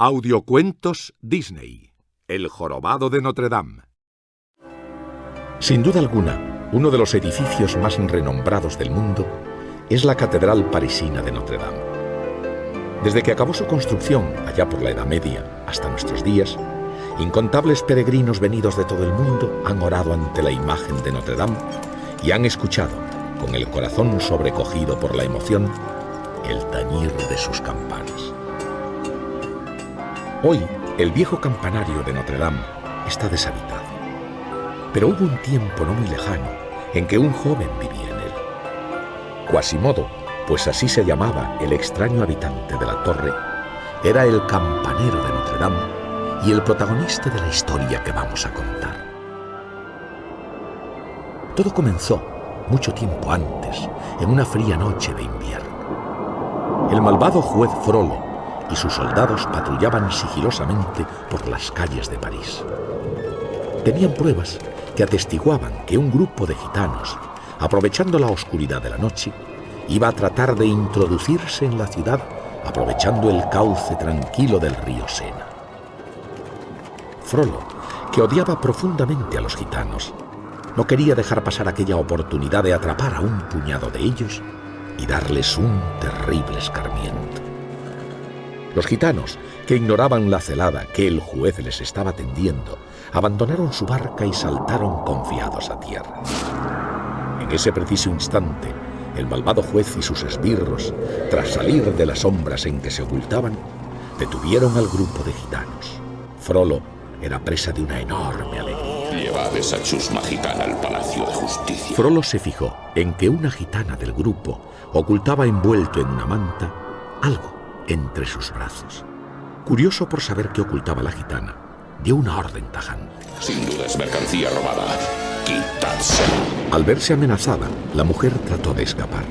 Audiocuentos Disney. El jorobado de Notre Dame. Sin duda alguna, uno de los edificios más renombrados del mundo es la Catedral Parisina de Notre Dame. Desde que acabó su construcción, allá por la Edad Media, hasta nuestros días, incontables peregrinos venidos de todo el mundo han orado ante la imagen de Notre Dame y han escuchado, con el corazón sobrecogido por la emoción, el tañir de sus campanas. Hoy, el viejo campanario de Notre Dame está deshabitado. Pero hubo un tiempo no muy lejano en que un joven vivía en él. Quasimodo, pues así se llamaba el extraño habitante de la torre, era el campanero de Notre Dame y el protagonista de la historia que vamos a contar. Todo comenzó mucho tiempo antes, en una fría noche de invierno. El malvado juez Frollo y sus soldados patrullaban sigilosamente por las calles de París. Tenían pruebas que atestiguaban que un grupo de gitanos, aprovechando la oscuridad de la noche, iba a tratar de introducirse en la ciudad aprovechando el cauce tranquilo del río Sena. Frollo, que odiaba profundamente a los gitanos, no quería dejar pasar aquella oportunidad de atrapar a un puñado de ellos y darles un terrible escarmiento. Los gitanos, que ignoraban la celada que el juez les estaba tendiendo, abandonaron su barca y saltaron confiados a tierra. En ese preciso instante, el malvado juez y sus esbirros, tras salir de las sombras en que se ocultaban, detuvieron al grupo de gitanos. Frollo era presa de una enorme alegría. Llevad esa chusma gitana al Palacio de Justicia. Frollo se fijó en que una gitana del grupo ocultaba envuelto en una manta algo entre sus brazos. Curioso por saber qué ocultaba la gitana, dio una orden tajante. Sin duda es mercancía robada. ¡Quitádsela! Al verse amenazada, la mujer trató de escapar.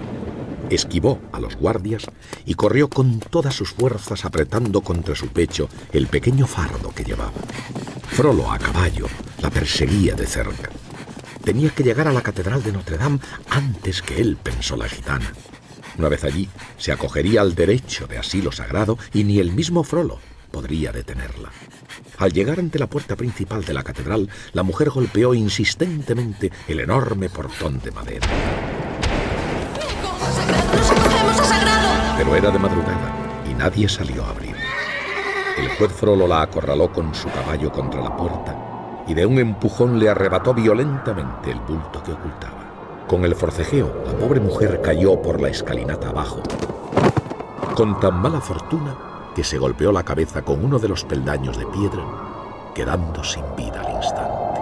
Esquivó a los guardias y corrió con todas sus fuerzas apretando contra su pecho el pequeño fardo que llevaba. Frollo, a caballo, la perseguía de cerca. Tenía que llegar a la Catedral de Notre Dame antes que él, pensó la gitana. Una vez allí, se acogería al derecho de asilo sagrado y ni el mismo Frollo podría detenerla. Al llegar ante la puerta principal de la catedral, la mujer golpeó insistentemente el enorme portón de madera. ¡Nos acogemos a Sagrado! Pero era de madrugada y nadie salió a abrir. El juez Frollo la acorraló con su caballo contra la puerta y de un empujón le arrebató violentamente el bulto que ocultaba. Con el forcejeo, la pobre mujer cayó por la escalinata abajo, con tan mala fortuna que se golpeó la cabeza con uno de los peldaños de piedra, quedando sin vida al instante.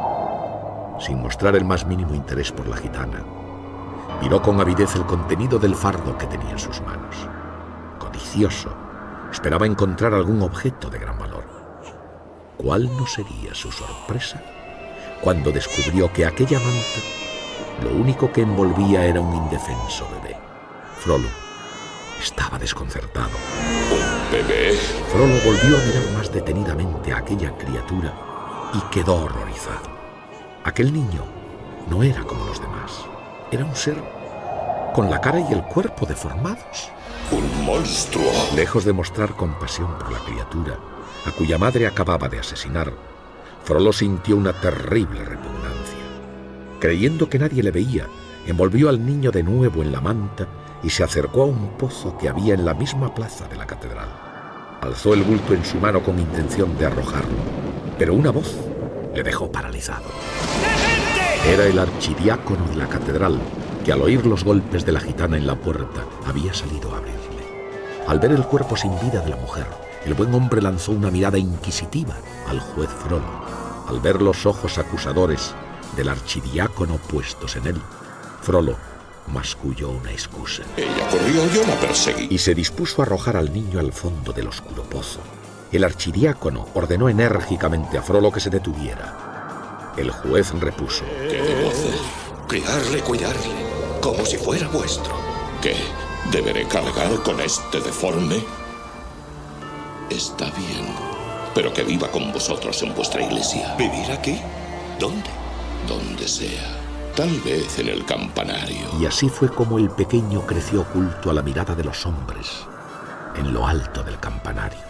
Sin mostrar el más mínimo interés por la gitana, miró con avidez el contenido del fardo que tenía en sus manos. Codicioso, esperaba encontrar algún objeto de gran valor. ¿Cuál no sería su sorpresa cuando descubrió que aquella manta lo único que envolvía era un indefenso bebé? Frollo estaba desconcertado. ¿Un bebé? Frollo volvió a mirar más detenidamente a aquella criatura y quedó horrorizado. Aquel niño no era como los demás. Era un ser con la cara y el cuerpo deformados. ¡Un monstruo! Lejos de mostrar compasión por la criatura, a cuya madre acababa de asesinar, Frollo sintió una terrible repugnancia. Creyendo que nadie le veía, envolvió al niño de nuevo en la manta y se acercó a un pozo que había en la misma plaza de la catedral. Alzó el bulto en su mano con intención de arrojarlo, pero una voz le dejó paralizado. Era el archidiácono de la catedral, que al oír los golpes de la gitana en la puerta había salido a abrirle. Al ver el cuerpo sin vida de la mujer, el buen hombre lanzó una mirada inquisitiva al juez Frollo. Al ver los ojos acusadores del archidiácono puestos en él, Frollo masculló una excusa. Ella corrió, yo la perseguí. Y se dispuso a arrojar al niño al fondo del oscuro pozo. El archidiácono ordenó enérgicamente a Frollo que se detuviera. El juez repuso: ¿Qué debo hacer? Cuidarle, como si fuera vuestro. ¿Qué? ¿Deberé cargar con este deforme? Está bien, pero que viva con vosotros en vuestra iglesia. ¿Vivir aquí? ¿Dónde? Donde sea. Tal vez en el campanario. Y así fue como el pequeño creció oculto a la mirada de los hombres, en lo alto del campanario.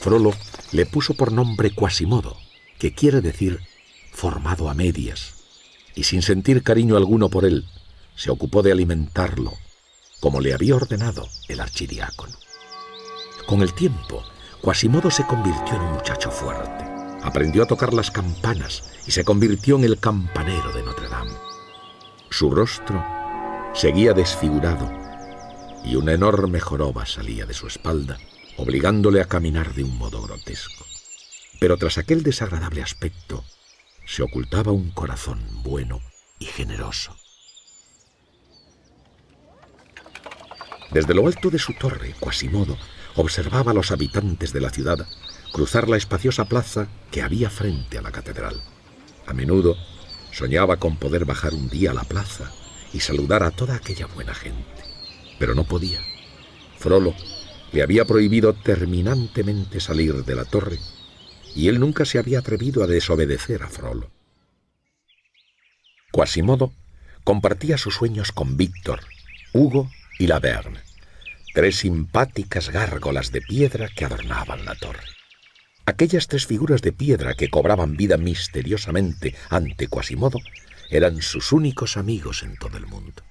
Frollo le puso por nombre Quasimodo, que quiere decir formado a medias, y sin sentir cariño alguno por él, se ocupó de alimentarlo, como le había ordenado el archidiácono. Con el tiempo, Quasimodo se convirtió en un muchacho fuerte. Aprendió a tocar las campanas y se convirtió en el campanero de Notre Dame. Su rostro seguía desfigurado y una enorme joroba salía de su espalda, obligándole a caminar de un modo grotesco. Pero tras aquel desagradable aspecto se ocultaba un corazón bueno y generoso. Desde lo alto de su torre, Quasimodo observaba a los habitantes de la ciudad cruzar la espaciosa plaza que había frente a la catedral. A menudo soñaba con poder bajar un día a la plaza y saludar a toda aquella buena gente, pero no podía. Frollo le había prohibido terminantemente salir de la torre y él nunca se había atrevido a desobedecer a Frollo. Quasimodo compartía sus sueños con Víctor, Hugo y Laverne, 3 simpáticas gárgolas de piedra que adornaban la torre. Aquellas 3 figuras de piedra que cobraban vida misteriosamente ante Quasimodo eran sus únicos amigos en todo el mundo.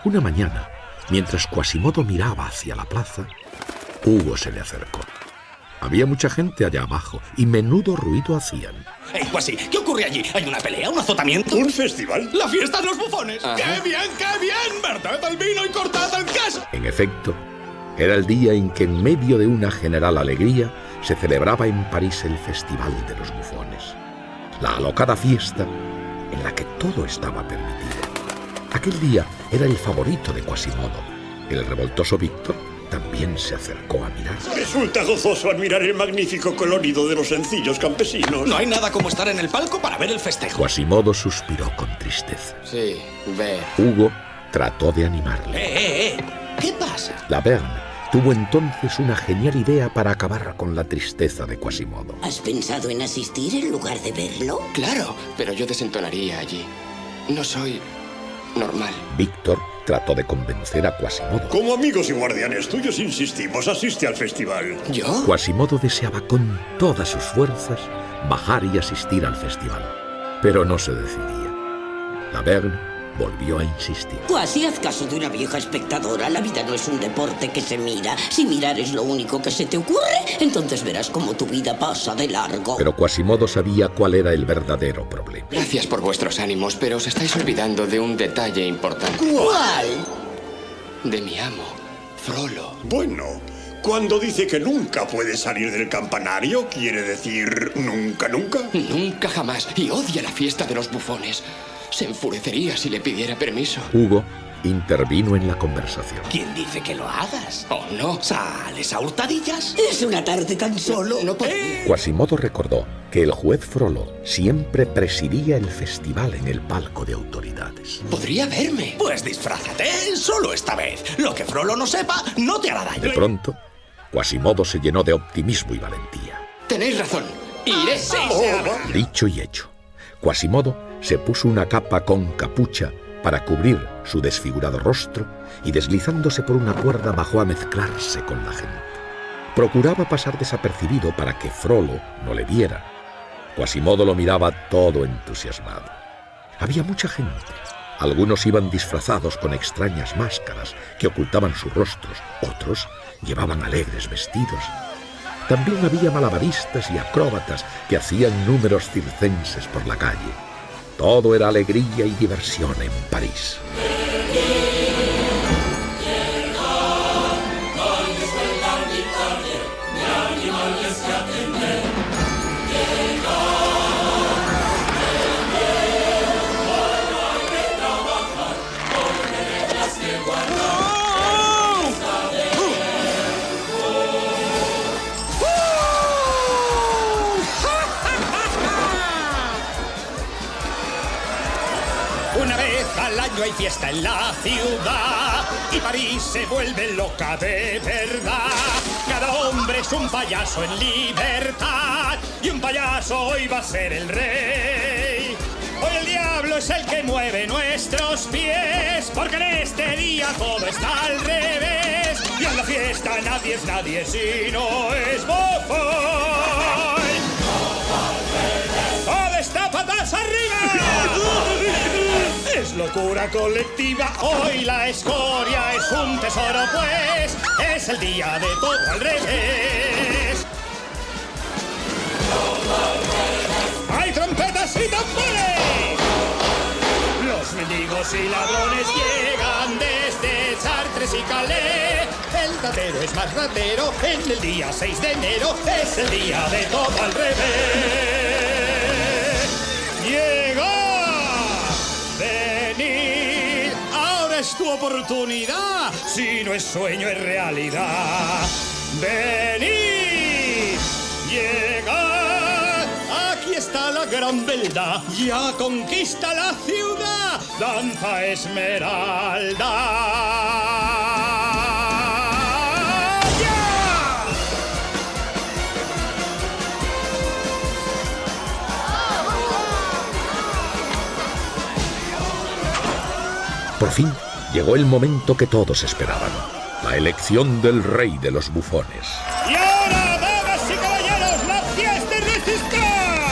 Una mañana, mientras Quasimodo miraba hacia la plaza, Hugo se le acercó. Había mucha gente allá abajo y menudo ruido hacían. ¡Ey, Quasi! ¿Qué ocurre allí? ¿Hay una pelea? ¿Un azotamiento? ¿Un festival? ¡La fiesta de los bufones! ¡Qué bien, qué bien! ¡Verted el vino y cortad el queso! En efecto, era el día en que en medio de una general alegría se celebraba en París el Festival de los Bufones. La alocada fiesta en la que todo estaba permitido. Aquel día era el favorito de Quasimodo. El revoltoso Víctor también se acercó a mirar. Resulta gozoso admirar el magnífico colorido de los sencillos campesinos. No hay nada como estar en el palco para ver el festejo. Quasimodo suspiró con tristeza. Sí, ve. Hugo trató de animarle. ¿Qué pasa? Laverne tuvo entonces una genial idea para acabar con la tristeza de Quasimodo. ¿Has pensado en asistir en lugar de verlo? Claro, pero yo desentonaría allí. No soy normal. Víctor trató de convencer a Quasimodo. Como amigos y guardianes tuyos insistimos, asiste al festival. ¿Yo? Quasimodo deseaba con todas sus fuerzas bajar y asistir al festival, pero no se decidía. Laverne volvió a insistir. Quasi, haz caso de una vieja espectadora. La vida no es un deporte que se mira. Si mirar es lo único que se te ocurre, entonces verás cómo tu vida pasa de largo. Pero Quasimodo sabía cuál era el verdadero problema. Gracias por vuestros ánimos, pero os estáis olvidando de un detalle importante. ¿Cuál? De mi amo, Frollo. Bueno, cuando dice que nunca puede salir del campanario, ¿quiere decir nunca, nunca? Nunca jamás. Y odia la fiesta de los bufones. Se enfurecería si le pidiera permiso. Hugo intervino en la conversación. ¿Quién dice que lo hagas? Oh, no. ¿Sales a hurtadillas? Es una tarde tan solo. No puedo. Quasimodo recordó que el juez Frollo siempre presidía el festival en el palco de autoridades. Podría verme. Pues disfrázate, solo esta vez. Lo que Frollo no sepa, no te hará daño. De pronto, Quasimodo se llenó de optimismo y valentía. Tenéis razón. Iré. Dicho y hecho, Quasimodo se puso una capa con capucha para cubrir su desfigurado rostro y deslizándose por una cuerda bajó a mezclarse con la gente. Procuraba pasar desapercibido para que Frollo no le viera. Quasimodo lo miraba todo entusiasmado. Había mucha gente. Algunos iban disfrazados con extrañas máscaras que ocultaban sus rostros. Otros llevaban alegres vestidos. También había malabaristas y acróbatas que hacían números circenses por la calle. Todo era alegría y diversión en París. Una vez al año hay fiesta en la ciudad y París se vuelve loca de verdad. Cada hombre es un payaso en libertad y un payaso hoy va a ser el rey. Hoy el diablo es el que mueve nuestros pies, porque en este día todo está al revés. Y en la fiesta nadie es nadie si no es bufón. ¡Todo está patas arriba! Es locura colectiva, hoy la escoria es un tesoro, pues es el día de todo al revés. ¡Hay trompetas y tambores! Los mendigos y ladrones llegan desde Chartres y Calais. El ratero es más ratero, en el día 6 de enero es el día de todo al revés. ¡Llega! ¡Venid! Ahora es tu oportunidad, si no es sueño es realidad. ¡Venid! ¡Llega! Aquí está la gran verdad, ya conquista la ciudad, danza Esmeralda. Por fin llegó el momento que todos esperaban, la elección del rey de los bufones. Y ahora, damas y caballeros, la fiesta resistirá.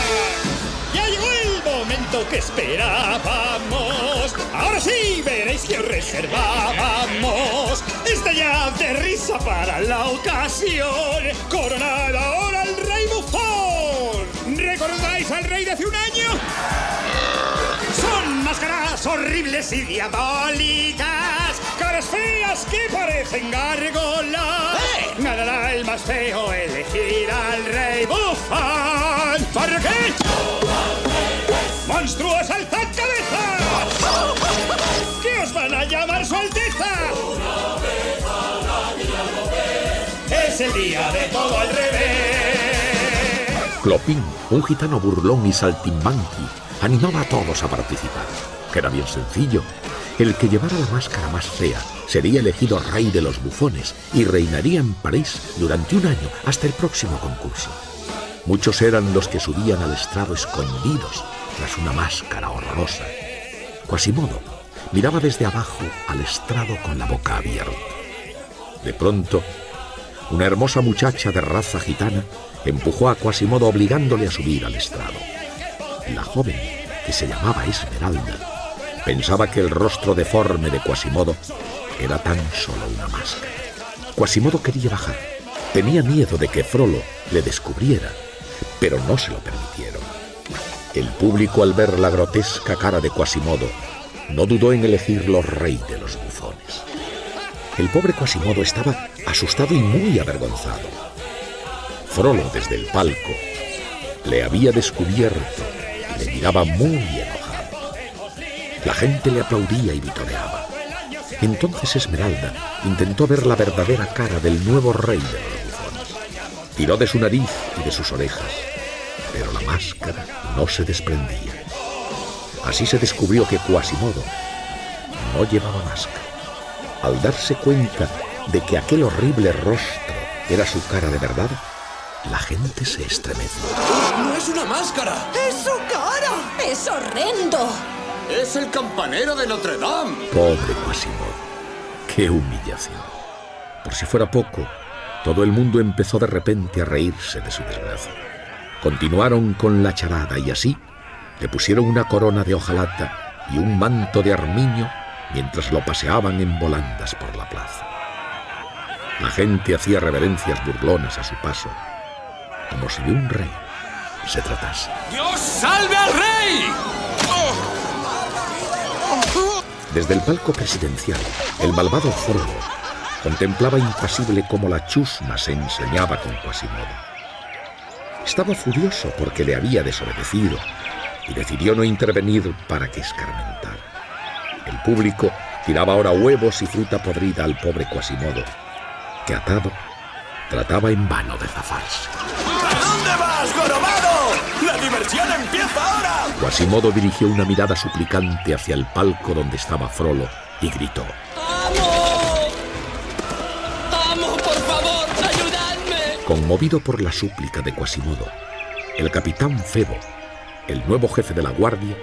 Ya llegó el momento que esperábamos. Ahora sí veréis que os reservábamos. Estallad de risa para la ocasión. Coronad ahora al rey bufón. ¿Recordáis al rey de hace un año? Son máscaras horribles y diabólicas, caras feas que parecen gárgolas. Ganará el más feo elegir al rey bufón. ¿Para qué? ¡Monstruos, alzad cabeza! ¿Qué os van a llamar su alteza? Es el día de todo al revés. Clopín, un gitano burlón y saltimbanqui, animaba a todos a participar, que era bien sencillo. El que llevara la máscara más fea sería elegido rey de los bufones y reinaría en París durante un año hasta el próximo concurso. Muchos eran los que subían al estrado escondidos tras una máscara horrorosa. Quasimodo miraba desde abajo al estrado con la boca abierta. De pronto, una hermosa muchacha de raza gitana empujó a Quasimodo obligándole a subir al estrado. La joven, que se llamaba Esmeralda, pensaba que el rostro deforme de Quasimodo era tan solo una máscara. Quasimodo quería bajar. Tenía miedo de que Frollo le descubriera, pero no se lo permitieron. El público, al ver la grotesca cara de Quasimodo, no dudó en elegirlo rey de los bufones. El pobre Quasimodo estaba asustado y muy avergonzado. Frollo, desde el palco, le había descubierto y le miraba muy enojado. La gente le aplaudía y vitoreaba. Entonces Esmeralda intentó ver la verdadera cara del nuevo rey de los bufones. Tiró de su nariz y de sus orejas, pero la máscara no se desprendía. Así se descubrió que Quasimodo no llevaba máscara. Al darse cuenta de que aquel horrible rostro era su cara de verdad, la gente se estremeció. ¡No es una máscara! ¡Es su cara! ¡Es horrendo! ¡Es el campanero de Notre Dame! Pobre Quasimodo, qué humillación. Por si fuera poco, todo el mundo empezó de repente a reírse de su desgracia. Continuaron con la charada y así le pusieron una corona de hojalata y un manto de armiño mientras lo paseaban en volandas por la plaza. La gente hacía reverencias burlonas a su paso, como si de un rey se tratase. ¡Dios salve al rey! Desde el palco presidencial, el malvado Frollo contemplaba impasible cómo la chusma se ensañaba con Quasimodo. Estaba furioso porque le había desobedecido y decidió no intervenir para que escarmentara. El público tiraba ahora huevos y fruta podrida al pobre Quasimodo, que atado trataba en vano de zafarse. ¿A dónde vas, jorobado? ¡La diversión empieza ahora! Quasimodo dirigió una mirada suplicante hacia el palco donde estaba Frollo y gritó: ¡Amo! ¡Amo, por favor, ayudadme! Conmovido por la súplica de Quasimodo, el capitán Febo, el nuevo jefe de la guardia,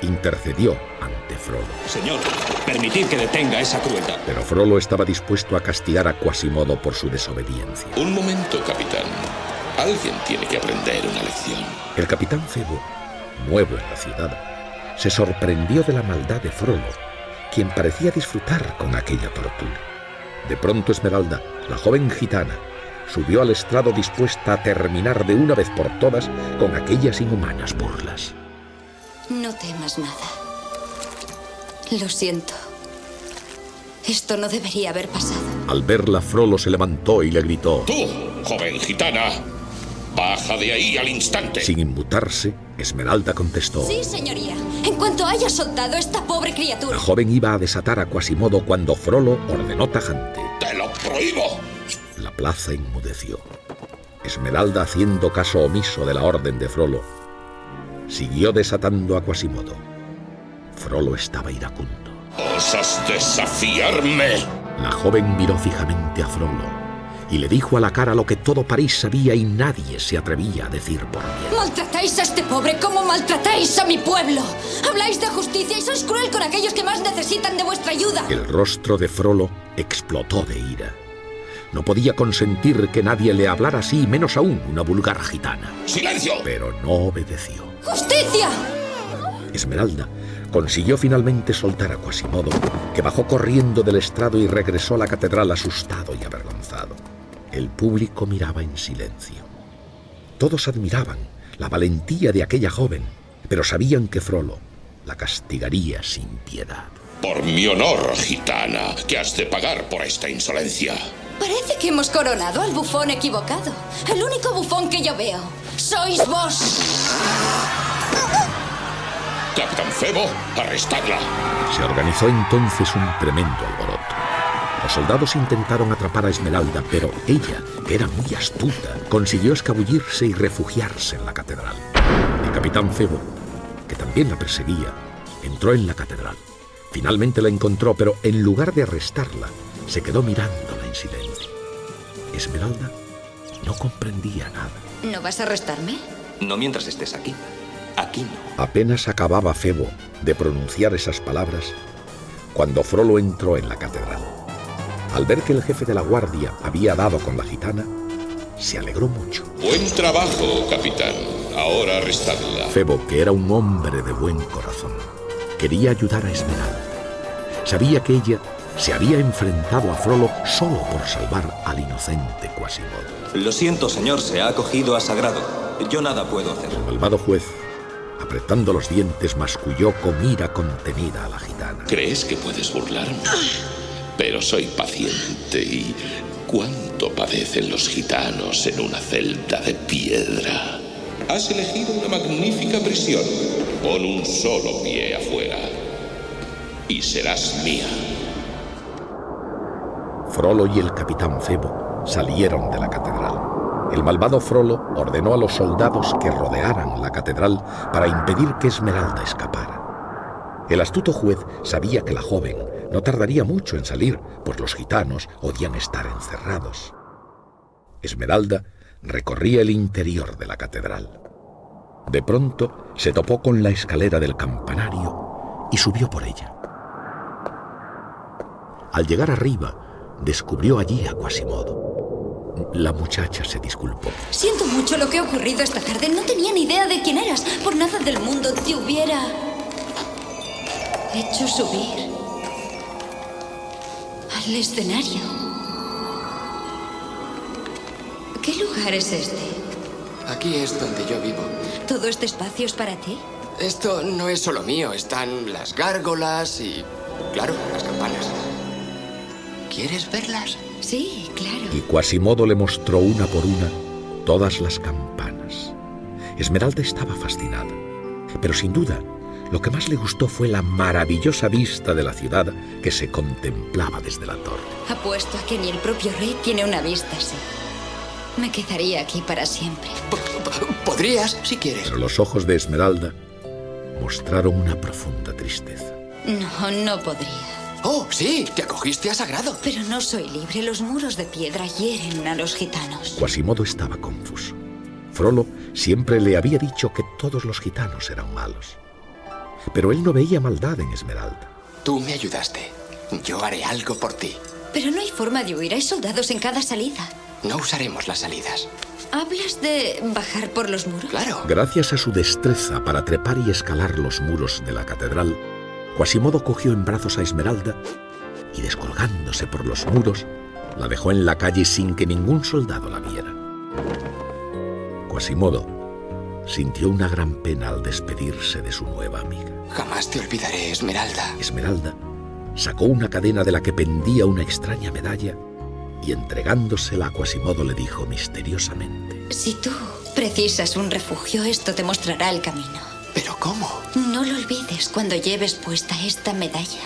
intercedió ante Frollo. Señor, permitid que detenga esa crueldad. Pero Frollo estaba dispuesto a castigar a Quasimodo por su desobediencia. Un momento, capitán. Alguien tiene que aprender una lección. El capitán Febo, nuevo en la ciudad, se sorprendió de la maldad de Frollo, quien parecía disfrutar con aquella tortura. De pronto Esmeralda, la joven gitana, subió al estrado dispuesta a terminar de una vez por todas con aquellas inhumanas burlas. No temas nada. Lo siento. Esto no debería haber pasado. Al verla, Frollo se levantó y le gritó: ¡Tú, joven gitana! ¡Baja de ahí al instante! Sin inmutarse, Esmeralda contestó: Sí, señoría. En cuanto haya soltado a esta pobre criatura. La joven iba a desatar a Quasimodo cuando Frollo ordenó tajante: ¡Te lo prohíbo! La plaza enmudeció. Esmeralda, haciendo caso omiso de la orden de Frollo, siguió desatando a Quasimodo. Frollo estaba iracundo. ¿Osas desafiarme? La joven miró fijamente a Frollo y le dijo a la cara lo que todo París sabía y nadie se atrevía a decir por miedo. Maltratáis a este pobre como maltratáis a mi pueblo. Habláis de justicia y sois cruel con aquellos que más necesitan de vuestra ayuda. El rostro de Frollo explotó de ira. No podía consentir que nadie le hablara así, menos aún una vulgar gitana. ¡Silencio! Pero no obedeció. ¡Justicia! Esmeralda consiguió finalmente soltar a Quasimodo, que bajó corriendo del estrado y regresó a la catedral asustado y avergonzado. El público miraba en silencio. Todos admiraban la valentía de aquella joven, pero sabían que Frollo la castigaría sin piedad. Por mi honor, gitana, que has de pagar por esta insolencia. Parece que hemos coronado al bufón equivocado. El único bufón que yo veo sois vos. Capitán Febo, arrestadla. Se organizó entonces un tremendo alboroto. Los soldados intentaron atrapar a Esmeralda, pero ella, que era muy astuta, consiguió escabullirse y refugiarse en la catedral. El capitán Febo, que también la perseguía, entró en la catedral. Finalmente la encontró, pero en lugar de arrestarla, se quedó mirándola en silencio. Esmeralda no comprendía nada. ¿No vas a arrestarme? No mientras estés aquí. Aquí no. Apenas acababa Febo de pronunciar esas palabras cuando Frollo entró en la catedral. Al ver que el jefe de la guardia había dado con la gitana, se alegró mucho. Buen trabajo, capitán. Ahora arrestadla. Febo, que era un hombre de buen corazón, quería ayudar a Esmeralda. Sabía que ella se había enfrentado a Frollo solo por salvar al inocente Quasimodo. Lo siento, señor, se ha acogido a Sagrado. Yo nada puedo hacer. El malvado juez, apretando los dientes, masculló con ira contenida a la gitana. ¿Crees que puedes burlarme? Pero soy paciente y ¿cuánto padecen los gitanos en una celda de piedra? Has elegido una magnífica prisión. Pon un solo pie afuera y serás mía. Frollo y el capitán Febo salieron de la catedral. El malvado Frollo ordenó a los soldados que rodearan la catedral para impedir que Esmeralda escapara. El astuto juez sabía que la joven no tardaría mucho en salir, pues los gitanos odian estar encerrados. Esmeralda recorría el interior de la catedral. De pronto se topó con la escalera del campanario y subió por ella. Al llegar arriba, descubrió allí a Quasimodo. La muchacha se disculpó. Siento mucho lo que ha ocurrido esta tarde. No tenía ni idea de quién eras. Por nada del mundo te hubiera hecho subir al escenario. ¿Qué lugar es este? Aquí es donde yo vivo. ¿Todo este espacio es para ti? Esto no es solo mío. Están las gárgolas y, claro, las campanas. ¿Quieres verlas? Sí, claro. Y Quasimodo le mostró una por una todas las campanas. Esmeralda estaba fascinada, pero sin duda lo que más le gustó fue la maravillosa vista de la ciudad que se contemplaba desde la torre. Apuesto a que ni el propio rey tiene una vista así. Me quedaría aquí para siempre. Podrías, si quieres. Pero los ojos de Esmeralda mostraron una profunda tristeza. No, no podría. Oh, sí, te acogiste a Sagrado. Pero no soy libre. Los muros de piedra hieren a los gitanos. Quasimodo estaba confuso. Frollo siempre le había dicho que todos los gitanos eran malos. pero él no veía maldad en Esmeralda. Tú me ayudaste. Yo haré algo por ti. Pero no hay forma de huir. Hay soldados en cada salida. No usaremos las salidas. ¿Hablas de bajar por los muros? Claro. Gracias a su destreza para trepar y escalar los muros de la catedral, Quasimodo cogió en brazos a Esmeralda y, descolgándose por los muros, la dejó en la calle sin que ningún soldado la viera. Quasimodo sintió una gran pena al despedirse de su nueva amiga. Jamás te olvidaré, Esmeralda. Esmeralda sacó una cadena de la que pendía una extraña medalla y, entregándosela a Quasimodo, le dijo misteriosamente: Si tú precisas un refugio, esto te mostrará el camino. ¿Pero cómo? No lo olvides. Cuando lleves puesta esta medalla,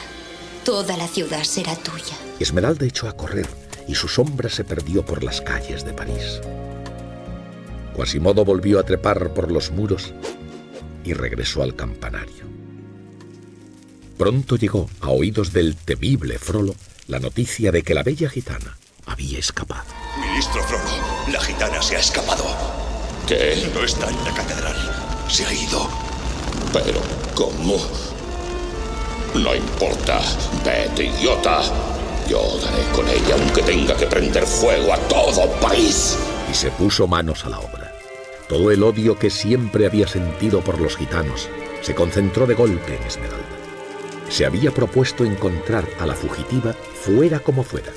toda la ciudad será tuya. Esmeralda echó a correr y su sombra se perdió por las calles de París. Quasimodo volvió a trepar por los muros y regresó al campanario. Pronto llegó a oídos del temible Frollo la noticia de que la bella gitana había escapado. Ministro Frollo, la gitana se ha escapado. ¿Qué? No está en la catedral. Se ha ido. ¿Pero cómo? No importa. Vete, idiota. Yo daré con ella aunque tenga que prender fuego a todo París. Y se puso manos a la obra. Todo el odio que siempre había sentido por los gitanos se concentró de golpe en Esmeralda. Se había propuesto encontrar a la fugitiva fuera como fuera.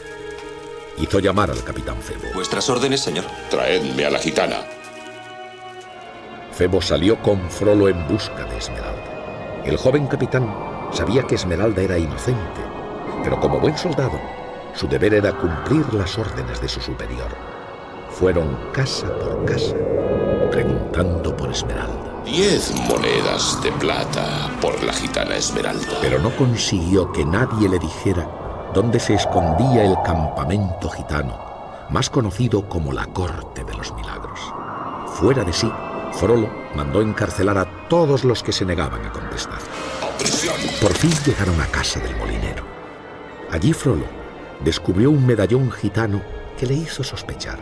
Hizo llamar al capitán Febo. ¿Vuestras órdenes, señor? Traedme a la gitana. Febo salió con Frollo en busca de Esmeralda. El joven capitán sabía que Esmeralda era inocente, pero como buen soldado, su deber era cumplir las órdenes de su superior. Fueron casa por casa, preguntando por Esmeralda. 10 monedas de plata por la gitana Esmeralda. Pero no consiguió que nadie le dijera dónde se escondía el campamento gitano, más conocido como la Corte de los Milagros. Fuera de sí, Frollo mandó encarcelar a todos los que se negaban a contestar. Por fin llegaron a casa del molinero. Allí Frollo descubrió un medallón gitano que le hizo sospechar.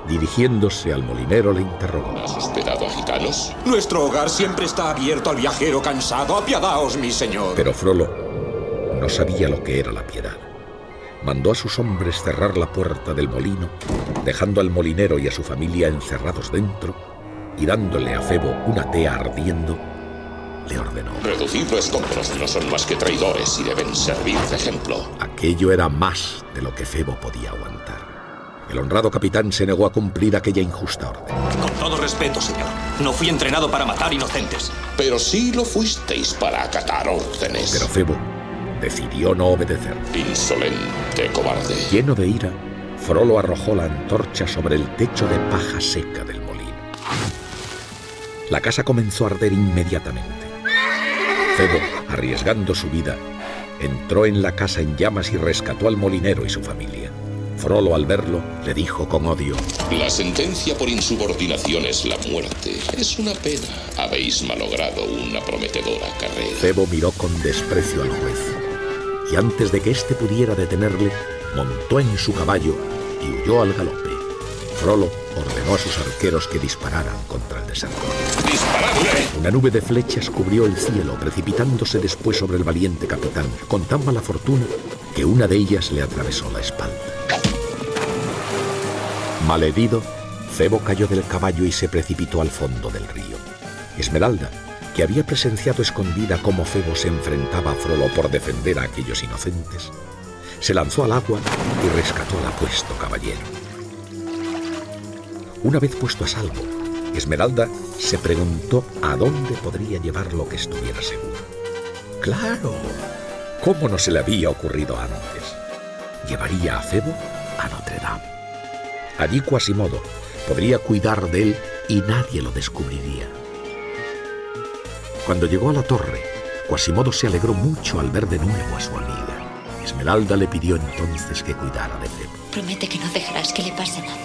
Dirigiéndose al molinero, le interrogó: ¿Has hospedado a gitanos? Nuestro hogar siempre está abierto al viajero cansado. Apiadaos, mi señor. Pero Frollo no sabía lo que era la piedad. Mandó a sus hombres cerrar la puerta del molino, dejando al molinero y a su familia encerrados dentro, y dándole a Febo una tea ardiendo, le ordenó: Reducid a escombros, no son más que traidores y deben servir de ejemplo. Aquello era más de lo que Febo podía aguantar. El honrado capitán se negó a cumplir aquella injusta orden. Con todo respeto, señor, no fui entrenado para matar inocentes. Pero sí lo fuisteis para acatar órdenes. Pero Febo decidió no obedecer. Insolente cobarde. Lleno de ira, Frollo arrojó la antorcha sobre el techo de paja seca del molino. La casa comenzó a arder inmediatamente. Febo, arriesgando su vida, entró en la casa en llamas y rescató al molinero y su familia. Frollo, al verlo, le dijo con odio: La sentencia por insubordinación es la muerte. Es una pena. Habéis malogrado una prometedora carrera. Febo miró con desprecio al juez, y antes de que éste pudiera detenerle, montó en su caballo y huyó al galope. Frollo ordenó a sus arqueros que dispararan contra el desertor. ¡Disparadle! Una nube de flechas cubrió el cielo, precipitándose después sobre el valiente capitán, con tan mala fortuna que una de ellas le atravesó la espalda. Malherido, Febo cayó del caballo y se precipitó al fondo del río. Esmeralda, que había presenciado escondida cómo Febo se enfrentaba a Frollo por defender a aquellos inocentes, se lanzó al agua y rescató al apuesto caballero. Una vez puesto a salvo, Esmeralda se preguntó a dónde podría llevar lo que estuviera seguro. ¡Claro! ¿Cómo no se le había ocurrido antes? Llevaría a Febo a Notre Dame. Allí Quasimodo podría cuidar de él y nadie lo descubriría. Cuando llegó a la torre, Quasimodo se alegró mucho al ver de nuevo a su amiga. Esmeralda le pidió entonces que cuidara de Febo. Promete que no dejarás que le pase nada.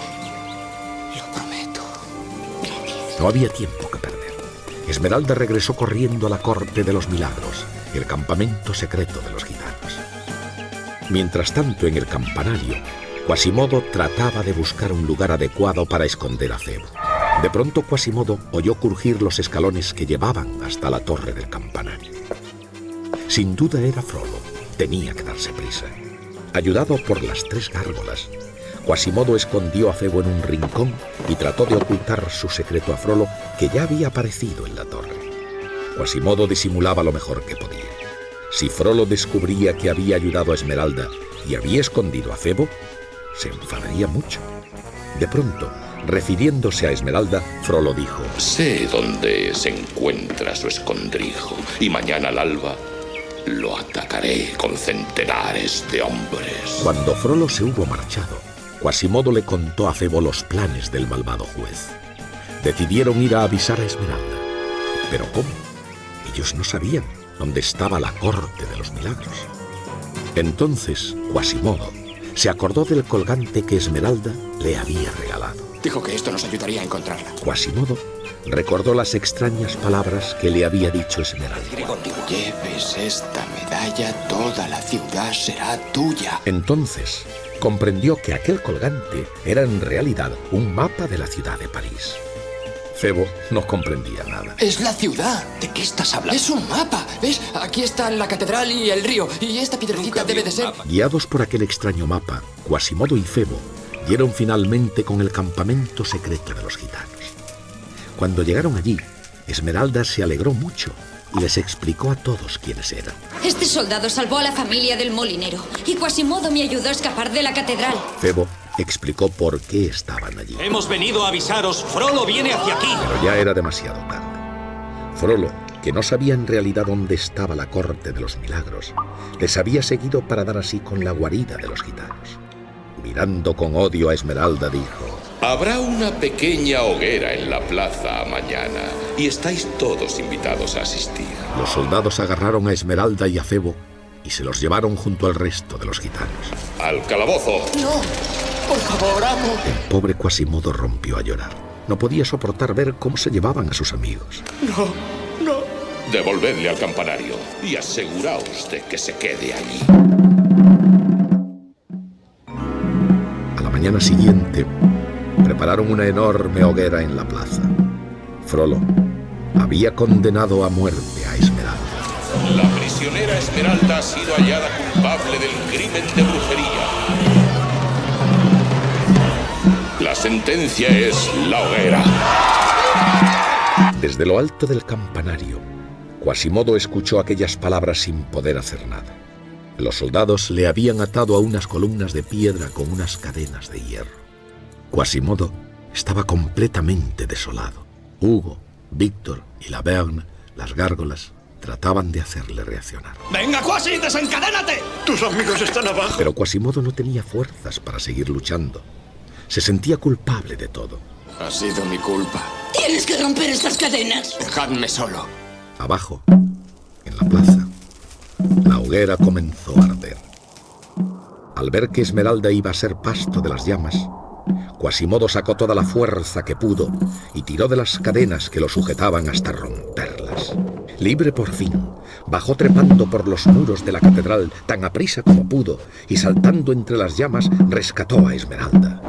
Lo prometo. Gracias. No había tiempo que perder. Esmeralda regresó corriendo a la Corte de los Milagros, el campamento secreto de los gitanos. Mientras tanto, en el campanario, Quasimodo trataba de buscar un lugar adecuado para esconder a Febo. De pronto Quasimodo oyó crujir los escalones que llevaban hasta la torre del campanario. Sin duda era Frollo. Tenía que darse prisa. Ayudado por las 3 gárgolas, Quasimodo escondió a Febo en un rincón y trató de ocultar su secreto a Frollo, que ya había aparecido en la torre. Quasimodo disimulaba lo mejor que podía. Si Frollo descubría que había ayudado a Esmeralda y había escondido a Febo, se enfadaría mucho. De pronto, refiriéndose a Esmeralda, Frollo dijo: sé dónde se encuentra su escondrijo y mañana al alba lo atacaré con centenares de hombres. Cuando Frollo se hubo marchado, Quasimodo le contó a Febo los planes del malvado juez. Decidieron ir a avisar a Esmeralda. ¿Pero cómo? Ellos no sabían dónde estaba la corte de los milagros. Entonces, Quasimodo se acordó del colgante que Esmeralda le había regalado. Dijo que esto nos ayudaría a encontrarla. Quasimodo recordó las extrañas palabras que le había dicho Esmeralda. Lleves esta medalla, toda la ciudad será tuya. Entonces comprendió que aquel colgante era en realidad un mapa de la ciudad de París. Febo no comprendía nada. Es la ciudad. ¿De qué estás hablando? Es un mapa. ¿Ves? Aquí está la catedral y el río. Y esta piedrecita debe de ser... Guiados por aquel extraño mapa, Quasimodo y Febo dieron finalmente con el campamento secreto de los gitanos. Cuando llegaron allí, Esmeralda se alegró mucho y les explicó a todos quiénes eran. Este soldado salvó a la familia del molinero y Quasimodo me ayudó a escapar de la catedral. Febo explicó por qué estaban allí. Hemos venido a avisaros. Frollo viene hacia aquí. Pero ya era demasiado tarde. Frollo, que no sabía en realidad dónde estaba la corte de los milagros, les había seguido para dar así con la guarida de los gitanos. Mirando con odio a Esmeralda, dijo: habrá una pequeña hoguera en la plaza mañana y estáis todos invitados a asistir. Los soldados agarraron a Esmeralda y a Febo y se los llevaron junto al resto de los gitanos. ¡Al calabozo! ¡No! ¡Por favor, amo! El pobre Quasimodo rompió a llorar. No podía soportar ver cómo se llevaban a sus amigos. ¡No! ¡No! Devolvedle al campanario y aseguraos de que se quede allí. A la mañana siguiente, prepararon una enorme hoguera en la plaza. Frollo había condenado a muerte a Esmeralda. La prisionera Esmeralda ha sido hallada culpable del crimen de brujería. La sentencia es la hoguera. Desde lo alto del campanario, Quasimodo escuchó aquellas palabras sin poder hacer nada. Los soldados le habían atado a unas columnas de piedra con unas cadenas de hierro. Quasimodo estaba completamente desolado. Hugo, Víctor y Laverne, las gárgolas, trataban de hacerle reaccionar. ¡Venga, Quasi, desencadénate! ¡Tus amigos están abajo! Pero Quasimodo no tenía fuerzas para seguir luchando. Se sentía culpable de todo. Ha sido mi culpa. ¡Tienes que romper estas cadenas! Dejadme solo. Abajo, en la plaza, la hoguera comenzó a arder. Al ver que Esmeralda iba a ser pasto de las llamas, Quasimodo sacó toda la fuerza que pudo y tiró de las cadenas que lo sujetaban hasta romperlas. Libre por fin, bajó trepando por los muros de la catedral tan aprisa como pudo y saltando entre las llamas rescató a Esmeralda.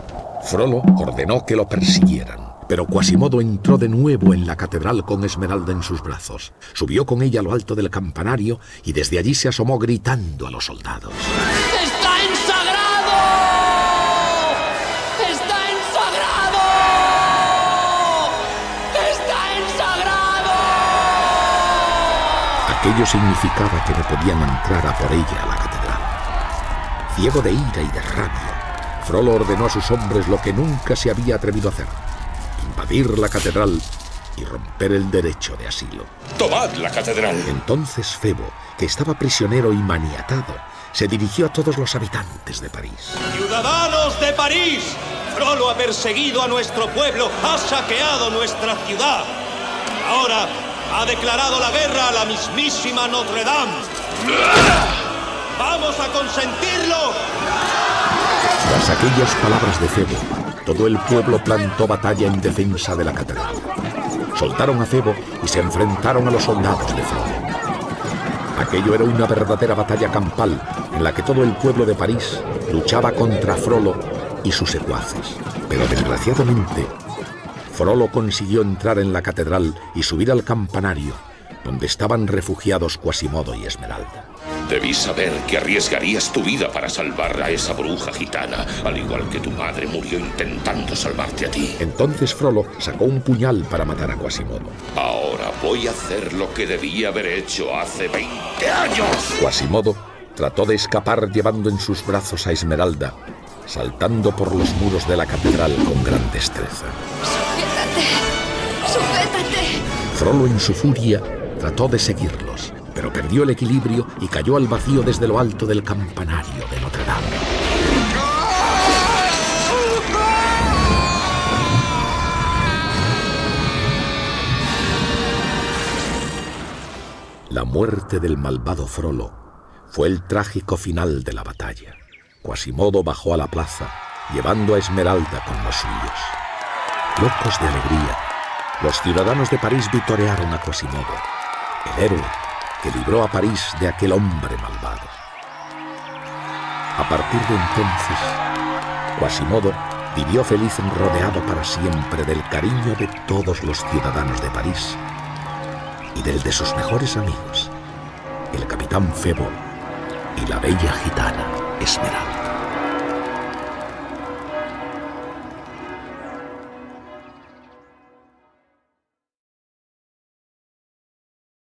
Frollo ordenó que lo persiguieran, pero Quasimodo entró de nuevo en la catedral con Esmeralda en sus brazos. Subió con ella a lo alto del campanario y desde allí se asomó gritando a los soldados. ¡Está ensagrado! ¡Está ensagrado! ¡Está ensagrado! Aquello significaba que no podían entrar a por ella a la catedral. Ciego de ira y de rabia, Frollo ordenó a sus hombres lo que nunca se había atrevido a hacer: invadir la catedral y romper el derecho de asilo. ¡Tomad la catedral! Entonces Febo, que estaba prisionero y maniatado, se dirigió a todos los habitantes de París. ¡Ciudadanos de París! Frollo ha perseguido a nuestro pueblo, ha saqueado nuestra ciudad. Ahora ha declarado la guerra a la mismísima Notre Dame. ¡Vamos a consentirlo! Tras aquellas palabras de Febo, todo el pueblo plantó batalla en defensa de la catedral. Soltaron a Febo y se enfrentaron a los soldados de Frollo. Aquello era una verdadera batalla campal en la que todo el pueblo de París luchaba contra Frollo y sus secuaces. Pero desgraciadamente, Frollo consiguió entrar en la catedral y subir al campanario, donde estaban refugiados Quasimodo y Esmeralda. Debí saber que arriesgarías tu vida para salvar a esa bruja gitana, al igual que tu madre murió intentando salvarte a ti. Entonces Frollo sacó un puñal para matar a Quasimodo. Ahora voy a hacer lo que debí haber hecho hace 20 años. Quasimodo trató de escapar llevando en sus brazos a Esmeralda, saltando por los muros de la catedral con gran destreza. ¡Sujétate! ¡Sujétate! Frollo, en su furia, trató de seguirlos, pero perdió el equilibrio y cayó al vacío desde lo alto del campanario de Notre Dame. La muerte del malvado Frollo fue el trágico final de la batalla. Quasimodo bajó a la plaza, llevando a Esmeralda con los suyos. Locos de alegría, los ciudadanos de París vitorearon a Quasimodo, el héroe que libró a París de aquel hombre malvado. A partir de entonces, Quasimodo vivió feliz rodeado para siempre del cariño de todos los ciudadanos de París y del de sus mejores amigos, el capitán Febo y la bella gitana Esmeralda.